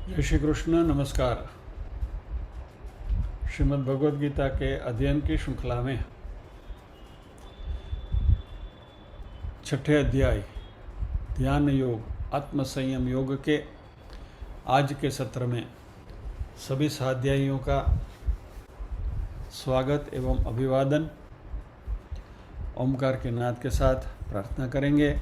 जय श्री कृष्ण। नमस्कार। श्रीमद् भगवद गीता के अध्ययन की श्रृंखला में छठे अध्याय ध्यान योग आत्म संयम योग के आज के सत्र में सभी स्वाध्यायियों का स्वागत एवं अभिवादन। ओमकार के नाद के साथ प्रार्थना करेंगे।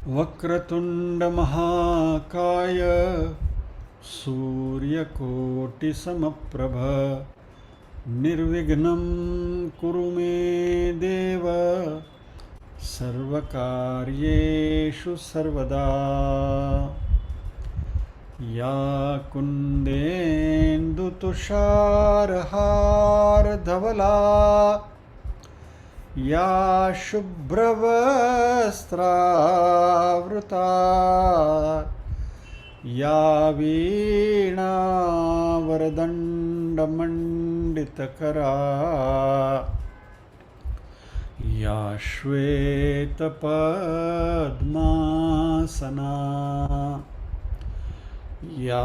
वक्रतुंड महाकाय सूर्यकोटिसमप्रभ निर्विघ्नं कुरु मे देव सर्वकार्येषु सर्वदा। या कुन्देन्दुतुषारहारधवला या शुभ्रवस्त्रावृता या वीणावरदण्डमण्डितकरा या श्वेतपद्मासना या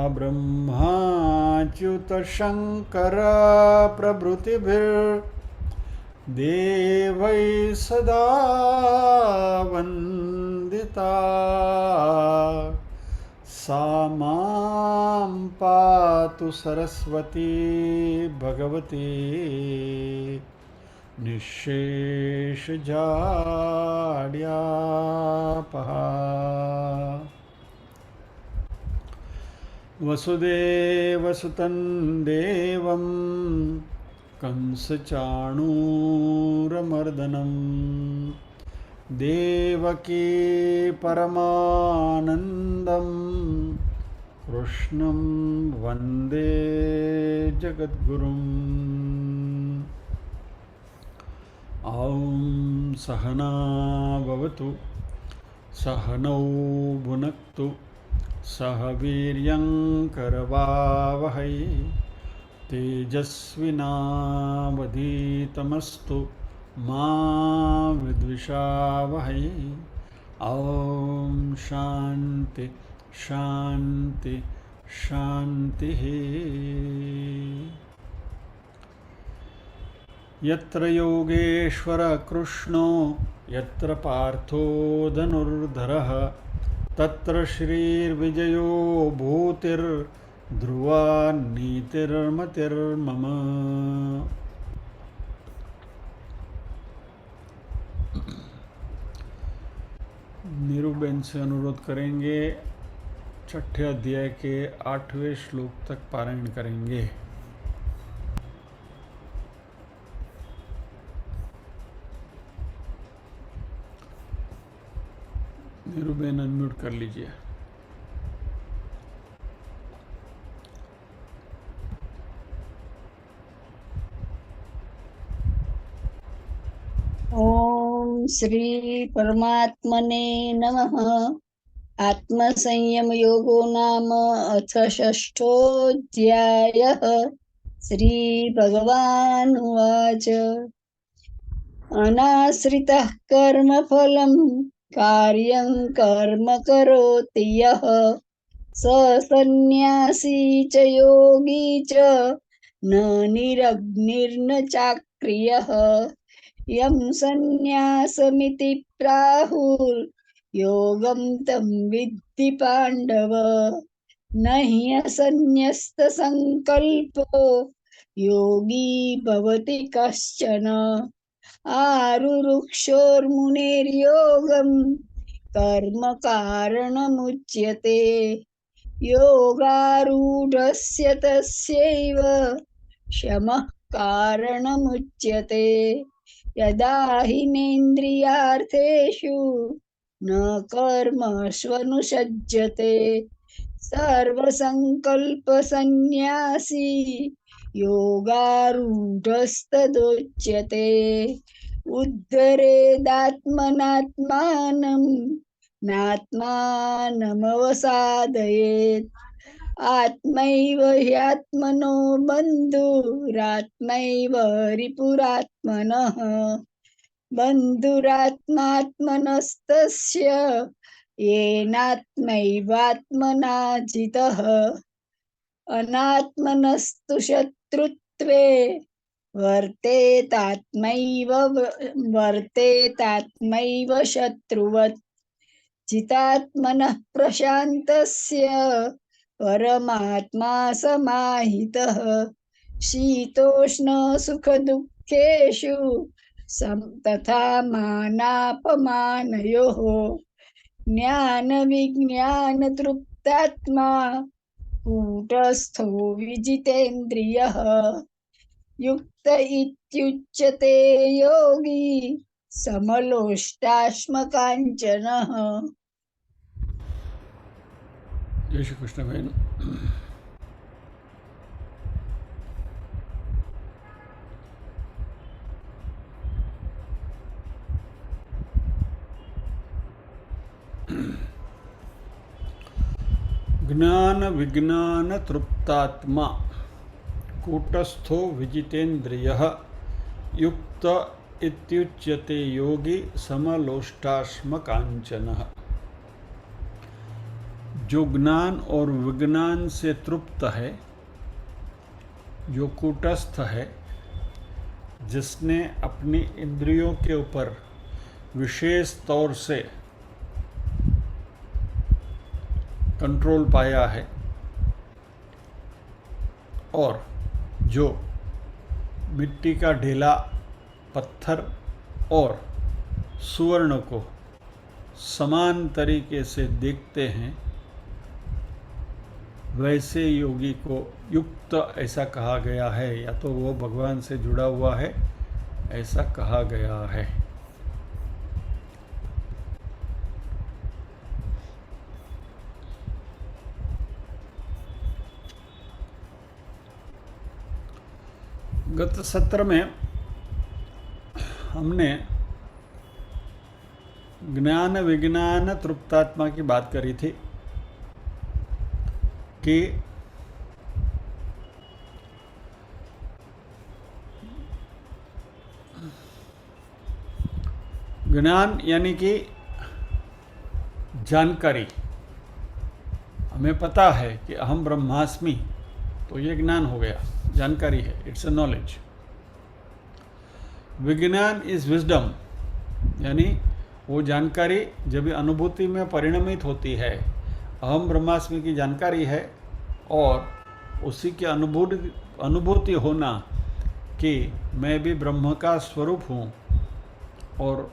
ब्रह्माच्युतशङ्करप्रभृतिभिर्देवैः सदा वन्दिता। सा मां पातु सरस्वती भगवती निःशेषजाड्यापहा। वसुदेवसुतं देवं कंसचाणूरमर्दनं देवकी परमानन्दं कृष्णं वन्दे जगद्गुरुम्। ॐ सहना भवतु सहनौ भुनक्तु सह वीर्यङ्करवावहै तेजस्विनावधीतमस्तु मा विद्विषावहै। ॐ शान्ति शान्ति शान्तिः। यत्र योगेश्वर कृष्णो यत्र पार्थो धनुर्धरः तत्र श्रीर्विजयो भूतिर्ध्रुवा नीतिर्मतिर्मम। नीरूबेन से अनुरोध करेंगे छठे अध्याय के 8वें श्लोक तक पारायण करेंगे। नीरूबेन अनम्यूट कर लीजिए। ओम श्री परमात्मने नमः। आत्म संयम योगो नाम अथ षष्ठोऽध्यायः। श्री भगवानुवाच अनाश्रितः कर्मफलं कार्यं कर्म करोति यः स सन्न्यासी च योगी च न निरग्निर्न चाक्रियः यं सन्न्यासमिति प्राहुर्योगं तं विद्धि पाण्डव। न ह्यसन्न्यस्तसङ्कल्पो योगी भवति कश्चन। आरुरुक्षोर्मुनेर्योगं कर्म कारणमुच्यते। योगारूढस्य तस्यैव शमः कारणमुच्यते। यदा हिनेन्द्रियार्थेषु न कर्मष्वनुषज्यते सर्वसङ्कल्पसन्न्यासी योगारूढस्तदुच्यते। उद्धरेदात्मनात्मानं नात्मानमवसादयेत्। आत्मैव ह्यात्मनो बन्धुरात्मैव रिपुरात्मनः। बन्धुरात्मात्मनस्तस्य येनात्मैवात्मना जितः। अनात्मनस्तु शत्रुत्वे वर्तेतात्मैव शत्रुवत्। जितात्मनः प्रशान्तस्य परमात्मा समाहितः। शीतोष्णसुखदुःखेषु तथा मानापमानयोः। ज्ञानविज्ञानतृप्तात्मा कूटस्थो विजितेन्द्रियः। युक्त इत्युच्यते योगी समलोष्टाश्मकाञ्चनः। जय श्री कृष्ण बहन। ज्ञान विज्ञान तृप्तात्मा कूटस्थो विजितेन्द्रियः युक्त इत्युच्यते योगी समलोष्टाश्मकाञ्चनः। जो ज्ञान और विज्ञान से तृप्त है, जो कूटस्थ है, जिसने अपनी इंद्रियों के ऊपर विशेष तौर से कंट्रोल पाया है, और जो मिट्टी का ढेला, पत्थर और सुवर्ण को समान तरीके से देखते हैं, वैसे योगी को युक्त ऐसा कहा गया है, या तो वो भगवान से जुड़ा हुआ है ऐसा कहा गया है। गत सत्र में हमने ज्ञान विज्ञान तृप्तात्मा की बात करी थी कि ज्ञान यानी कि जानकारी। हमें पता है कि अहम ब्रह्मास्मि, तो ये ज्ञान हो गया, जानकारी है, इट्स अ नॉलेज। विज्ञान इज विजडम, यानी वो जानकारी जब अनुभूति में परिणमित होती है, अहम ब्रह्मास्मि की जानकारी है, और उसी की अनुभूति होना कि मैं भी ब्रह्म का स्वरूप हूँ, और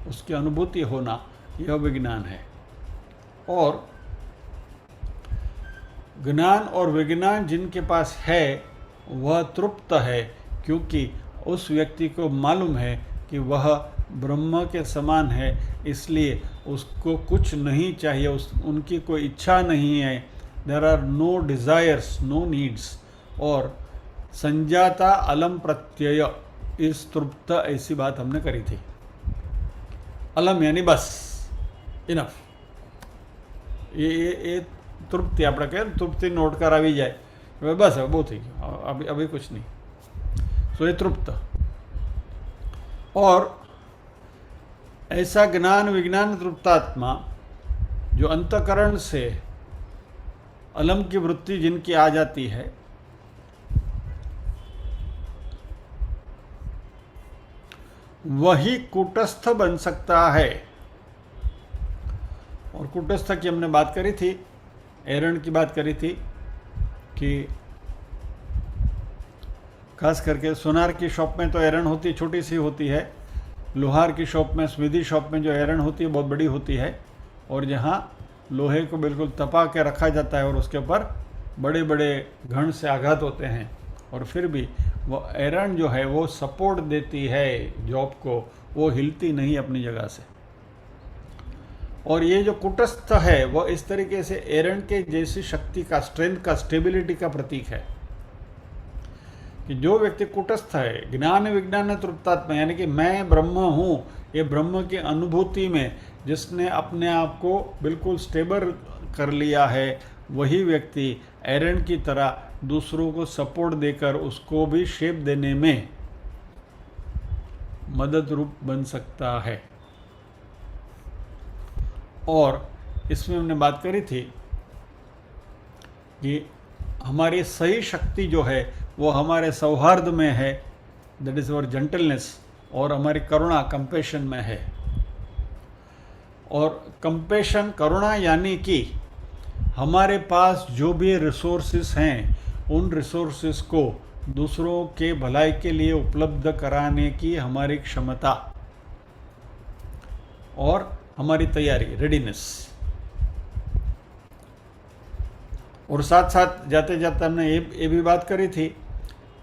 उसकी अनुभूति होना, यह विज्ञान है। और ज्ञान और विज्ञान जिनके पास है वह तृप्त है, क्योंकि उस व्यक्ति को मालूम है कि वह ब्रह्म के समान है, इसलिए उसको कुछ नहीं चाहिए, उनकी कोई इच्छा नहीं है। There are no desires, no needs. और संजाता अलम प्रत्यय इस तृप्त, ऐसी बात हमने करी थी। अलम यानी बस, इनफ। ये तृप्ति આપણે કહે તૃપ્તિ નોટ કરાવી જાય, હવે બસ હવે બહુ થઈ ગયું, अभी कुछ नहीं। सो ये तृप्त। और ऐसा ज्ञान विज्ञान तृप्तात्मा जो अंतकरण से अलम की वृत्ति जिनकी आ जाती है, वही कूटस्थ बन सकता है। और कूटस्थ की हमने बात करी थी, एरण की बात करी थी कि खास करके सोनार की शॉप में तो एरण होती छोटी सी होती है, लोहार की शॉप में, स्मिदी शॉप में जो एरण होती है बहुत बड़ी होती है, और जहाँ लोहे को बिल्कुल तपा के रखा जाता है और उसके ऊपर बड़े बड़े घण से आघात होते हैं, और फिर भी वो एरण जो है वो सपोर्ट देती है जॉब को, वो हिलती नहीं अपनी जगह से। और ये जो कुटस्थ है वो इस तरीके से एरण के जैसी शक्ति का, स्ट्रेंथ का, स्टेबिलिटी का प्रतीक है कि जो व्यक्ति कुटस्थ है, ज्ञान विज्ञान तृप्तात्मा, यानी कि मैं ब्रह्म हूँ, ये ब्रह्म की अनुभूति में जिसने अपने आप को बिल्कुल स्टेबल कर लिया है, वही व्यक्ति एरण की तरह दूसरों को सपोर्ट देकर उसको भी शेप देने में मदद रूप बन सकता है। और इसमें हमने बात करी थी कि हमारी सही शक्ति जो है वो हमारे सौहार्द में है, दैट इज़ अवर जेंटलनेस, और हमारी करुणा, कंपेशन में है। और कंपेशन, करुणा, यानी कि हमारे पास जो भी रिसोर्सेस हैं उन रिसोर्सेस को दूसरों के भलाई के लिए उपलब्ध कराने की हमारी क्षमता और हमारी तैयारी, रेडीनेस। और साथ साथ जाते जाते हमने ये भी बात करी थी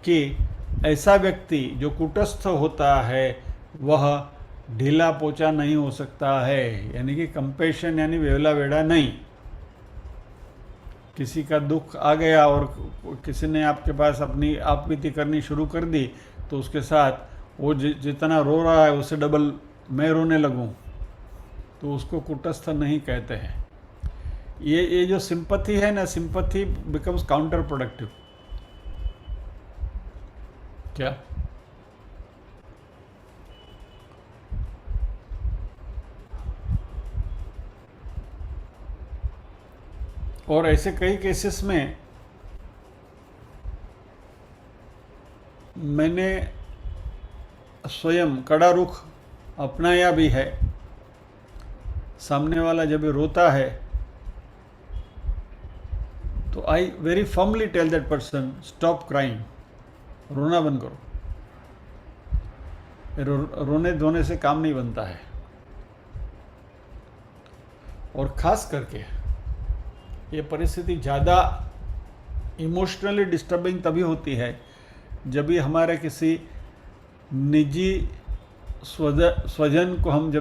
कि ऐसा व्यक्ति जो कुटस्थ होता है वह ढीला पोचा नहीं हो सकता है, यानी कि कंपेशन यानी वेला वेड़ा नहीं। किसी का दुख आ गया और किसी ने आपके पास अपनी आपबीती करनी शुरू कर दी, तो उसके साथ वो जितना रो रहा है उससे डबल मैं रोने लगूं, तो उसको कुटस्थ नहीं कहते हैं। ये जो सिंपैथी है ना, सिंपैथी बिकम्स काउंटर प्रोडक्टिव। क्या? और ऐसे कई केसेस में मैंने स्वयं कड़ा रुख अपनाया भी है। सामने वाला जब रोता है तो I very firmly tell that person, stop crying, रोना बंद करो। रोने धोने से काम नहीं बनता है। और ख़ास करके ये परिस्थिति ज़्यादा इमोशनली डिस्टर्बिंग तभी होती है जब भी हमारे किसी निजी स्वजन को हम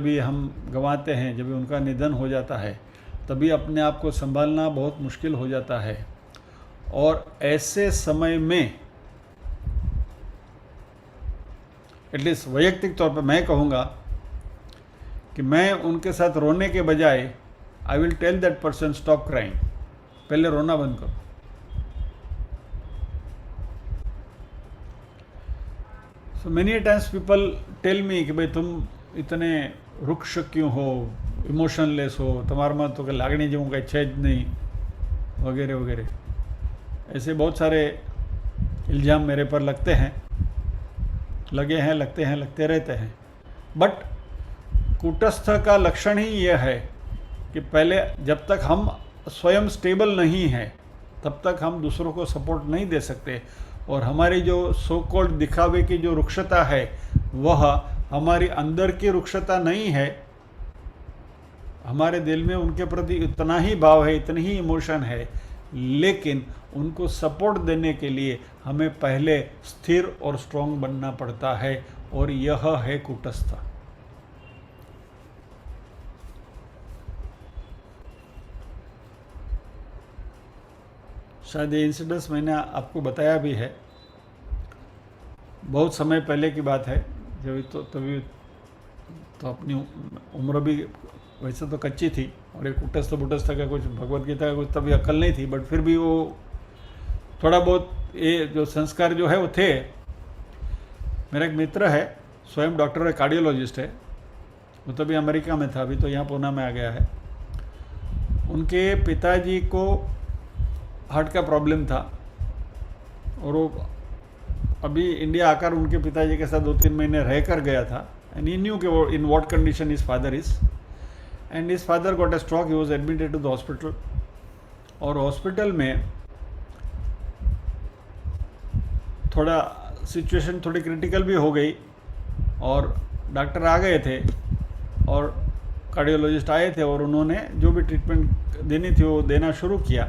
गंवाते हैं, जब भी उनका निधन हो जाता है, तभी अपने आप को संभालना बहुत मुश्किल हो जाता है। और ऐसे समय में एटलीस्ट वैयक्तिक तौर पर मैं कहूँगा कि मैं उनके साथ रोने के बजाय I will tell that person stop crying, पहले रोना बंद करो। So many times people tell me कि भाई तुम इतने रुक्ष क्यों हो, इमोशनलेस हो, તમારામાં તો કે લાગણી જેવું કંઈ છે જ નહીં, वगैरह वगैरह। ऐसे बहुत सारे इल्ज़ाम मेरे पर लगते हैं, लगते रहते हैं। बट कूटस्थ का लक्षण ही यह है कि पहले जब तक हम स्वयं स्टेबल नहीं हैं तब तक हम दूसरों को सपोर्ट नहीं दे सकते। और हमारी जो सो कॉल्ड दिखावे की जो रुक्षता है वह हमारी अंदर की रुक्षता नहीं है। हमारे दिल में उनके प्रति इतना ही भाव है, इतनी ही इमोशन है, लेकिन उनको सपोर्ट देने के लिए हमें पहले स्थिर और स्ट्रॉन्ग बनना पड़ता है, और यह है कूटस्थ। शायद ये इंसिडेंस मैंने आपको बताया भी है, बहुत समय पहले की बात है, जब तभी तो अपनी उम्र भी वैसे तो कच्ची थी, और एक कुटस्थ बुटस्थ का कुछ, भगवत गीता का कुछ तभी अक्ल नहीं थी, बट फिर भी वो थोड़ा बहुत ये जो संस्कार जो है वो थे। मेरा एक मित्र है, स्वयं डॉक्टर है, कार्डियोलॉजिस्ट है, वो तभी अमेरिका में था, अभी तो यहाँ पूना में आ गया है। उनके पिताजी को हार्ट का प्रॉब्लम था, और वो अभी इंडिया आकर उनके पिताजी के साथ 2-3 महीने रह कर गया था। and he knew in what condition his father is. And his father got a stroke. He was admitted to the hospital. और हॉस्पिटल में थोड़ा सिचुएशन थोड़ी क्रिटिकल भी हो गई और डॉक्टर आ गए थे और कार्डियोलॉजिस्ट आए थे और उन्होंने जो भी ट्रीटमेंट देनी थी वो देना शुरू किया।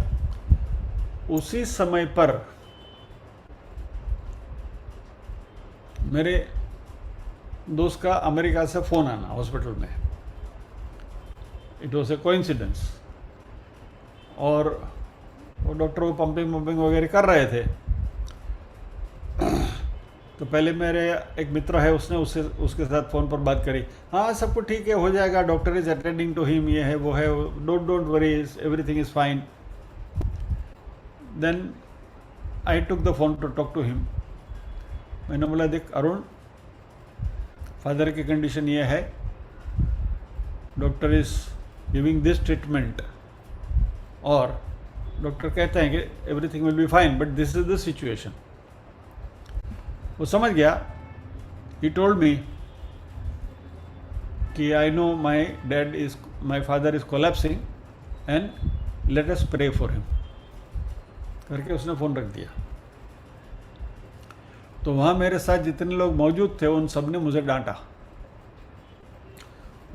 उसी समय पर मेरे दोस्त का अमेरिका से फ़ोन आना हॉस्पिटल में। It was a coincidence. और वो डॉक्टर वो पंपिंग वगैरह कर रहे थे। तो पहले मेरे एक मित्र है, उसने उसके साथ फ़ोन पर बात करी। हाँ सब कुछ ठीक है, हो जाएगा, doctor is attending to him, ये है वो है, don't worry, everything is fine. Then I took the phone to talk to him. मैंने बोला देख अरुण, फादर की कंडीशन ये है, doctor is giving this treatment और डॉक्टर कहते हैं कि everything will be fine, but this is the situation. वो समझ गया। ही टोल्ड मी कि I know my father is collapsing and late us pray for him करके उसने फ़ोन रख दिया। तो वहाँ मेरे साथ जितने लोग मौजूद थे उन सब ने मुझे डांटा।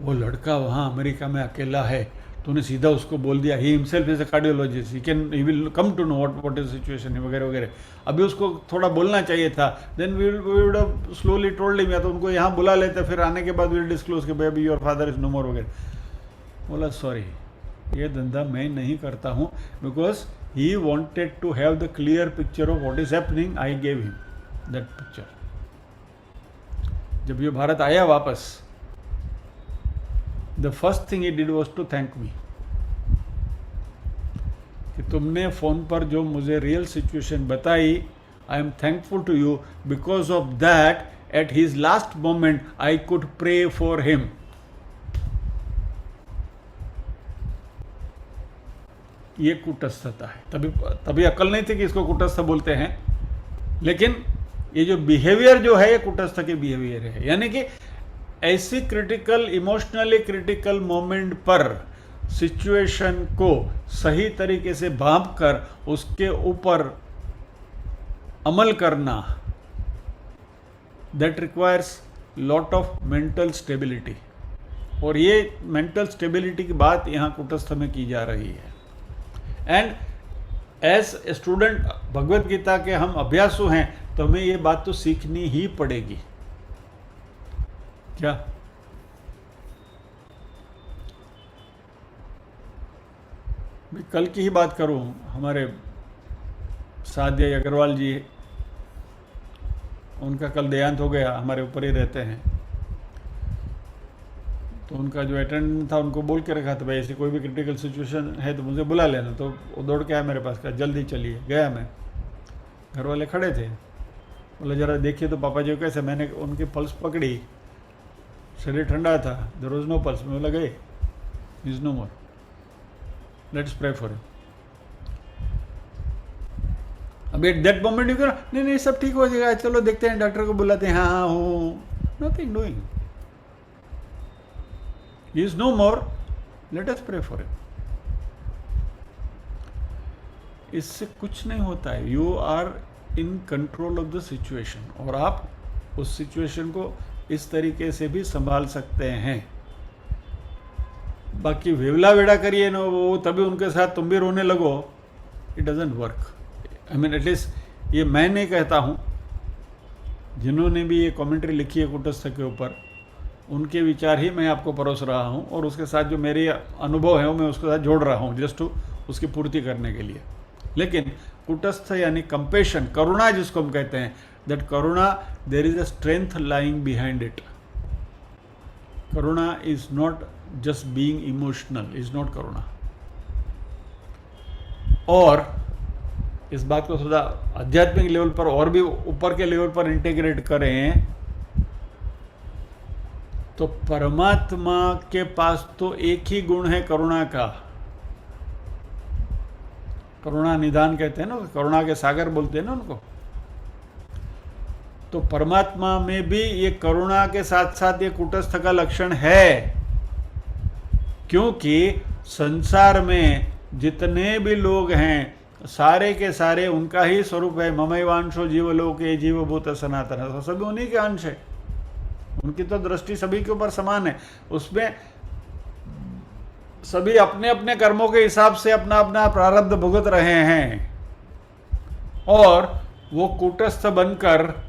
वो लड़का वहाँ अमेरिका में अकेला है, तूने सीधा उसको बोल दिया, he himself is a cardiologist, he will come to know what is situation वगैरह वगैरह। अभी उसको थोड़ा बोलना चाहिए था। Then we would have slowly told him, या तो उनको यहाँ बुला लेते, फिर आने के बाद विल डिस्क्लोज कि baby your father is no more वगैरह। बोला सॉरी, ये धंधा मैं नहीं करता हूँ, because he wanted to have the clear picture of what is happening. I gave him that picture. जब ये भारत आया वापस, the first thing he did was to thank me कि तुमने फ़ोन पर जो मुझे रियल सिचुएशन बताई, I am thankful to you, because of that at his last moment I could pray for him. ये कुटस्थता है। तभी अक्ल नहीं थी कि इसको कुटस्थ बोलते हैं, लेकिन ये जो बिहेवियर जो है ये कुटस्थ के बिहेवियर है। यानी कि ऐसी क्रिटिकल, इमोशनली क्रिटिकल मोमेंट पर सिचुएशन को सही तरीके से भांप कर उसके ऊपर अमल करना, that requires lot of mental stability. और ये मेंटल स्टेबिलिटी की बात यहाँ कुटस्थ में की जा रही है। And as a student Bhagavad Gita के हम अभ्यासु हैं, तो हमें ये बात तो सीखनी ही पड़ेगी। क्या मैं कल की ही बात करूं, हमारे साध्य अग्रवाल जी, उनका कल देहांत हो गया, हमारे ऊपर ही रहते हैं। तो उनका जो अटेंडेंट था उनको बोल के रखा था, भाई ऐसी कोई भी क्रिटिकल सिचुएशन है तो मुझे बुला लेना। तो वो दौड़ के आया मेरे पास, कहा जल्दी चलिए। गया मैं, घर वाले खड़े थे, बोले ज़रा देखिए तो पापा जी कैसे। मैंने उनकी पल्स पकड़ी, शरीर ठंडा था, देयर वाज नो पल्स। मैं बोला गए, is no more, let's pray for him. अभी एट दैट मोमेंट यू करो नहीं सब ठीक हो जाएगा, चलो देखते हैं, डॉक्टर को बुलाते हैं, हाँ हूँ, nothing doing, he is no more, let us pray for him. इससे कुछ नहीं होता है। You are in control of the situation, और आप उस सिचुएशन को इस तरीके से भी संभाल सकते हैं। बाकी वेवला वेड़ा करिए ना वो, तभी उनके साथ तुम भी रोने लगो, it doesn't work. I mean at least ये मैं नहीं कहता हूँ, जिन्होंने भी ये कमेंट्री लिखी है कुटस्थ के ऊपर, उनके विचार ही मैं आपको परोस रहा हूँ, और उसके साथ जो मेरे अनुभव है वो मैं उसके साथ जोड़ रहा हूँ, जस्ट टू उसकी पूर्ति करने के लिए। लेकिन कुटस्थ यानी कंपेशन, करुणा जिसको हम कहते हैं, that karuna, there is a strength lying behind it. Karuna is not just being emotional, is not karuna. और इस बात को थोड़ा आध्यात्मिक लेवल पर और भी ऊपर के लेवल पर इंटीग्रेट करें तो परमात्मा के पास तो एक ही गुण है करुणा का। करुणा निधान कहते हैं ना, करुणा के सागर बोलते हैं ना उनको। तो परमात्मा में भी ये करुणा के साथ साथ ये कूटस्थ का लक्षण है, क्योंकि संसार में जितने भी लोग हैं सारे के सारे उनका ही स्वरूप है। ममैवांशो जीवलोके जीवभूत सनातन, तो सभी उन्हीं के अंश है। उनकी तो दृष्टि सभी के ऊपर समान है। उसमें सभी अपने अपने कर्मों के हिसाब से अपना अपना प्रारब्ध भुगत रहे हैं, और वो कूटस्थ बनकर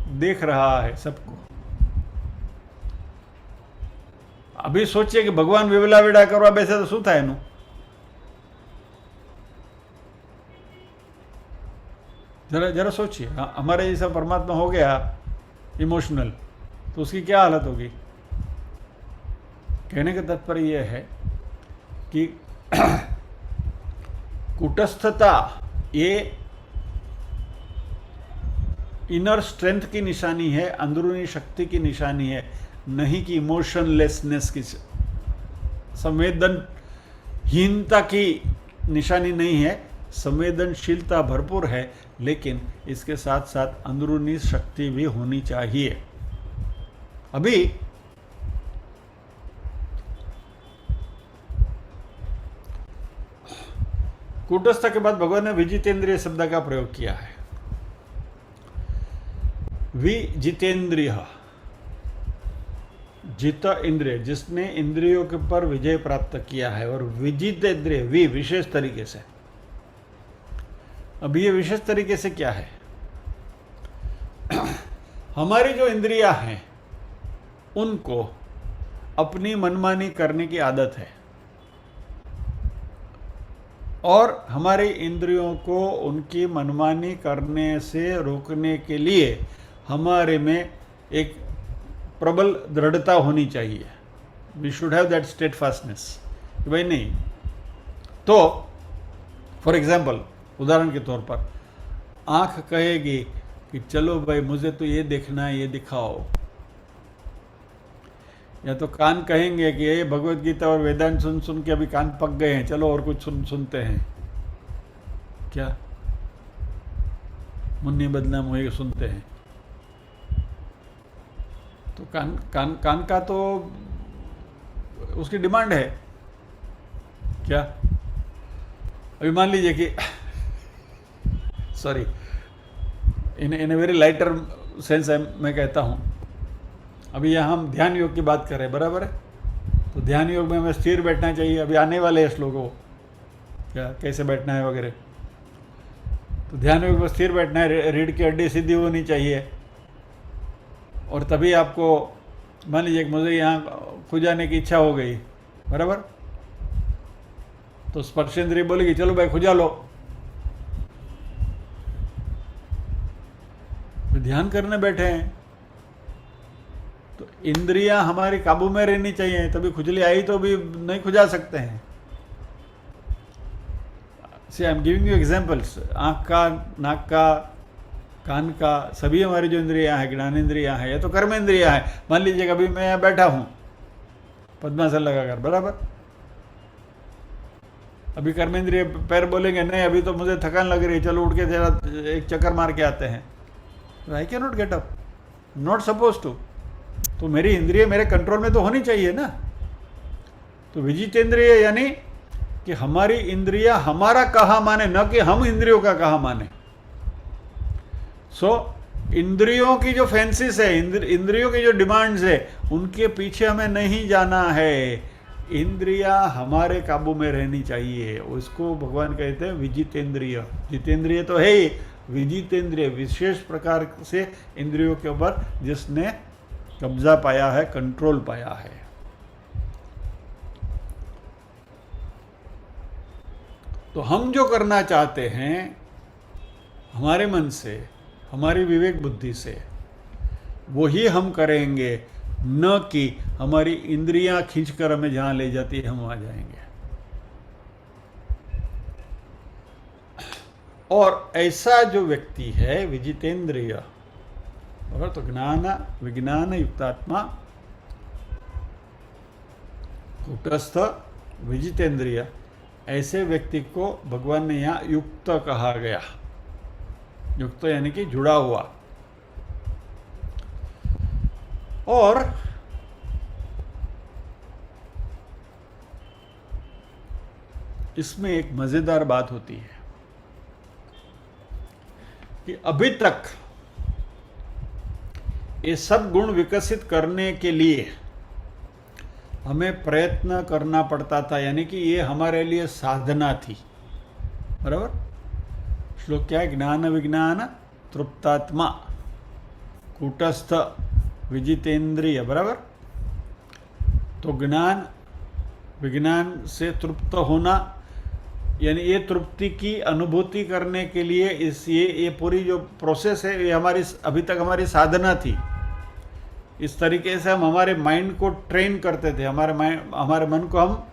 देख रहा है सबको। अभी सोचिए कि भगवान विवला वेड़ा करवा बैसे तो शू थाय एनु? जरा जरा सोचिए, हमारे जैसा परमात्मा हो गया इमोशनल, तो उसकी क्या हालत होगी। कहने का तात्पर्य यह है कि कूटस्थता ये इनर स्ट्रेंथ की निशानी है, अंदरूनी शक्ति की निशानी है, नहीं कि इमोशनलेसनेस की, संवेदनहीनता की निशानी नहीं है। संवेदनशीलता भरपूर है, लेकिन इसके साथ साथ अंदरूनी शक्ति भी होनी चाहिए। अभी कूटस्थ के बाद भगवान ने विजितेंद्रिय शब्द का प्रयोग किया है। विजितेंद्रिय, जित इंद्रिय, जिसने इंद्रियों के ऊपर विजय प्राप्त किया है, और विजितेंद्रिय वि विशेष तरीके से। अब ये विशेष तरीके से क्या है? हमारी जो इंद्रियां हैं उनको अपनी मनमानी करने की आदत है, और हमारी इंद्रियों को उनकी मनमानी करने से रोकने के लिए हमारे में एक प्रबल दृढ़ता होनी चाहिए। वी शुड हैव दैट स्टेटफास्टनेस कि भाई नहीं। तो फॉर एग्जाम्पल, उदाहरण के तौर पर, आंख कहेगी कि चलो भाई मुझे तो ये देखना है, ये दिखाओ। या तो कान कहेंगे कि ये भगवत गीता और वेदांत सुन सुन के अभी कान पक गए हैं, चलो और कुछ सुनते हैं। क्या मुन्नी बदनाम हुए सुनते हैं? तो कान का तो उसकी डिमांड है। क्या अभी मान लीजिए कि sorry, in a very lighter sense मैं कहता हूँ, अभी यहाँ हम ध्यान योग की बात कर रहे हैं, बराबर है? तो ध्यान योग में हमें स्थिर बैठना चाहिए। अभी आने वाले हैं श्लोकों, क्या कैसे बैठना है वगैरह। तो ध्यान योग में स्थिर बैठना है, रीढ़ की हड्डी सीधी होनी चाहिए, और तभी आपको, मान लीजिए कि मुझे यहाँ खुजाने की इच्छा हो गई, बराबर? तो स्पर्शेंद्रिय बोलेगी चलो भाई खुजा लो। ध्यान करने बैठे हैं तो इंद्रियां हमारी काबू में रहनी चाहिए, तभी खुजली आई तो भी नहीं खुजा सकते हैं। See I am giving you examples. आँख का, नाक का, कान का, सभी हमारी जो इंद्रियां हैं, ज्ञानेंद्रियां हैं या तो कर्मेंद्रियां हैं। मान लीजिए अभी मैं यहाँ बैठा हूँ पद्मासन लगाकर, बराबर? अभी कर्मेंद्रिय पैर बोलेंगे नहीं अभी तो मुझे थकान लग रही है, चलो उठ के जरा एक चक्कर मार के आते हैं। I can not get up, not suppose to. तो मेरी इंद्रिय मेरे कंट्रोल में तो होनी चाहिए ना। तो विजितेंद्रिय यानी कि हमारी इंद्रियां हमारा कहा माने, न कि हम इंद्रियों का कहा माने। इंद्रियों की जो फैंसीज है, इंद्रियों की जो डिमांड्स है, उनके पीछे हमें नहीं जाना है। इंद्रियां हमारे काबू में रहनी चाहिए। उसको भगवान कहते हैं विजितेंद्रिय। जितेंद्रिय तो है ही, विजितेंद्रिय विशेष प्रकार से इंद्रियों के ऊपर जिसने कब्जा पाया है, कंट्रोल पाया है। तो हम जो करना चाहते हैं हमारे मन से, हमारी विवेक बुद्धि से, वही हम करेंगे, न कि हमारी इंद्रियां खींचकर हमें जहां ले जाती है हम वहां जाएंगे। और ऐसा जो व्यक्ति है विजितेंद्रिय, और तो ज्ञान विज्ञान युक्तात्मा, कूटस्थ, विजितेंद्रिय, ऐसे व्यक्ति को भगवान ने यहाँ युक्त कहा गया। युक्त यानी कि जुड़ा हुआ। और इसमें एक मजेदार बात होती है कि अभी तक ये सब गुण विकसित करने के लिए हमें प्रयत्न करना पड़ता था, यानी कि ये हमारे लिए साधना थी। बराबर? श्लोक क्या है? ज्ञान विज्ञान तृप्तात्मा कूटस्थ विजितेंद्रिय। बराबर? तो ज्ञान विज्ञान से तृप्त होना, यानी ये तृप्ति की अनुभूति करने के लिए ये पूरी जो प्रोसेस है, ये हमारी अभी तक हमारी साधना थी। इस तरीके से हम हमारे माइंड को ट्रेन करते थे, हमारे मन को हम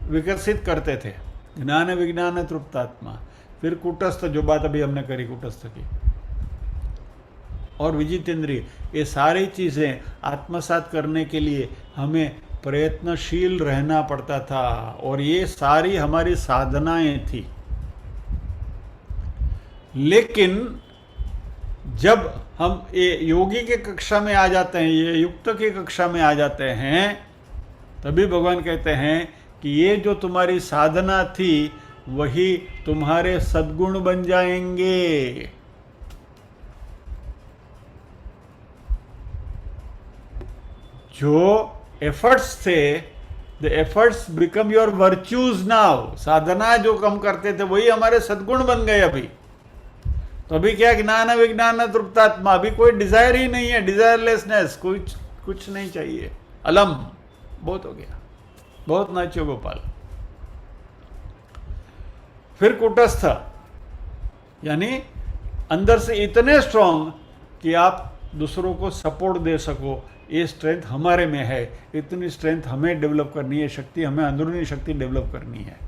विकसित करते थे। ज्ञान विज्ञान तृप्तात्मा, फिर कूटस्थ, जो बात अभी हमने करी कूटस्थ की, और विजितेंद्रिय, ये सारी चीज़ें आत्मसात करने के लिए हमें प्रयत्नशील रहना पड़ता था, और ये सारी हमारी साधनाएं थी। लेकिन जब हम ये योगी के कक्षा में आ जाते हैं, ये युक्त की कक्षा में आ जाते हैं, तभी भगवान कहते हैं कि ये जो तुम्हारी साधना थी वही तुम्हारे सद्गुण बन जाएंगे। जो एफर्ट्स थे, the efforts become your virtues now. साधना जो हम करते थे वही हमारे सद्गुण बन गए अभी। तो अभी क्या? ज्ञान विज्ञान तृप्तात्मा, अभी कोई डिजायर ही नहीं है, डिजायरलेसनेस, कुछ नहीं चाहिए। अलम, बहुत हो गया, बहुत नाचो गोपाल। फिर कूटस्थ, यानी अंदर से इतने स्ट्रांग कि आप दूसरों को सपोर्ट दे सको। ये स्ट्रेंथ हमारे में है, इतनी स्ट्रेंथ हमें डेवलप करनी है, शक्ति हमें, अंदरूनी शक्ति डेवलप करनी है,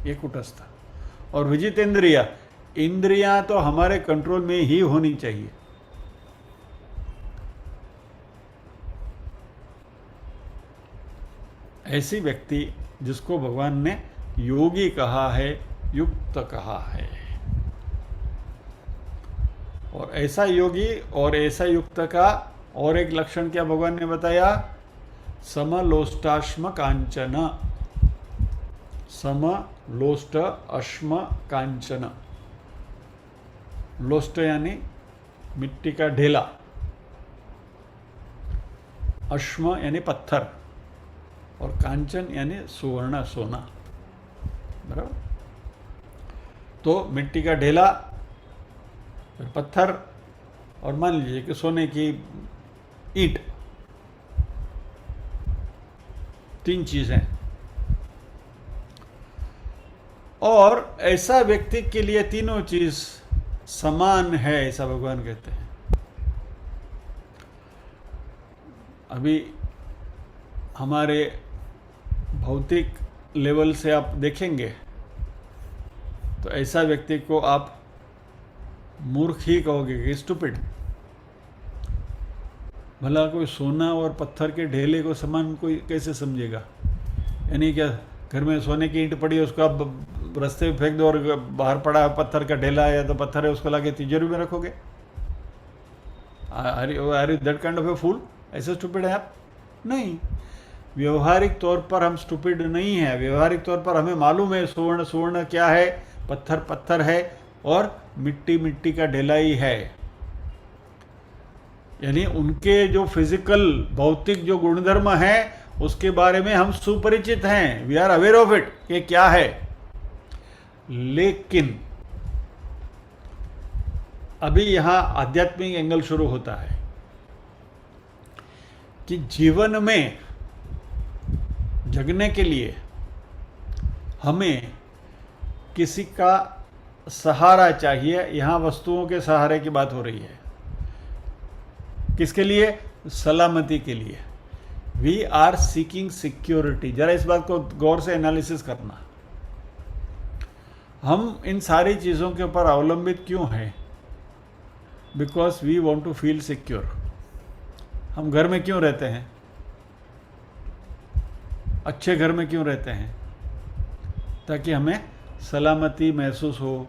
ये कूटस्थ। और विजितेंद्रिय, इंद्रियां तो हमारे कंट्रोल में ही होनी चाहिए। ऐसी व्यक्ति जिसको भगवान ने योगी कहा है, युक्त कहा है। और ऐसा योगी और ऐसा युक्त का और एक लक्षण क्या भगवान ने बताया? समलोष्टाश्म कांचन। समलोष्ट अश्म कांचन। लोष्ट यानी मिट्टी का ढेला, अश्म यानी पत्थर, और कांचन यानी सुवर्ण, सोना। बराबर? तो मिट्टी का ढेला, फिर पत्थर, और मान लीजिए कि सोने की ईंट, तीन चीजें। और ऐसा व्यक्ति के लिए तीनों चीज समान है, ऐसा भगवान कहते हैं। अभी हमारे भौतिक लेवल से आप देखेंगे तो ऐसा व्यक्ति को आप मूर्ख ही कहोगे कि स्टूपिड। भला कोई सोना और पत्थर के ढेले को समान कोई कैसे समझेगा? यानी क्या घर में सोने की ईंट पड़ी है, उसको आप रास्ते में फेंक दो, और बाहर पड़ा पत्थर का ढेला है या तो पत्थर है, उसको लाके तिजोरी में रखोगे? Are you that kind of a fool? ऐसे स्टूपिड है आप? नहीं। व्यवहारिक तौर पर हम स्टूपिड नहीं है। व्यवहारिक तौर पर हमें मालूम है सुवर्ण सुवर्ण क्या है, पत्थर पत्थर है, और मिट्टी मिट्टी का ढेला ही है। यानी उनके जो फिजिकल भौतिक जो गुणधर्म है उसके बारे में हम सुपरिचित हैं, we are aware of it कि क्या है। लेकिन अभी यहां आध्यात्मिक एंगल शुरू होता है कि जीवन में जगने के लिए हमें किसी का सहारा चाहिए। यहां वस्तुओं के सहारे की बात हो रही है। किसके लिए? सलामती के लिए। We are seeking security. जरा इस बात को गौर से एनालिसिस करना। हम इन सारी चीज़ों के ऊपर अवलंबित क्यों हैं? Because we want to feel secure. हम घर में क्यों रहते हैं? अच्छे घर में क्यों रहते हैं? ताकि हमें सलामती महसूस हो।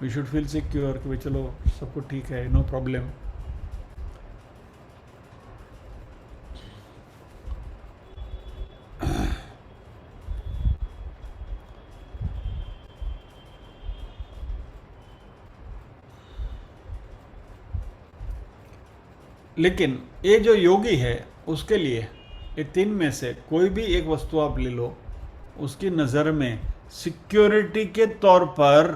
वी शुड फील सिक्योर कि भाई चलो सब कुछ ठीक है, नो प्रॉब्लम। लेकिन ये जो योगी है उसके लिए ये तीन में से कोई भी एक वस्तु आप ले लो, उसकी नज़र में सिक्योरिटी के तौर पर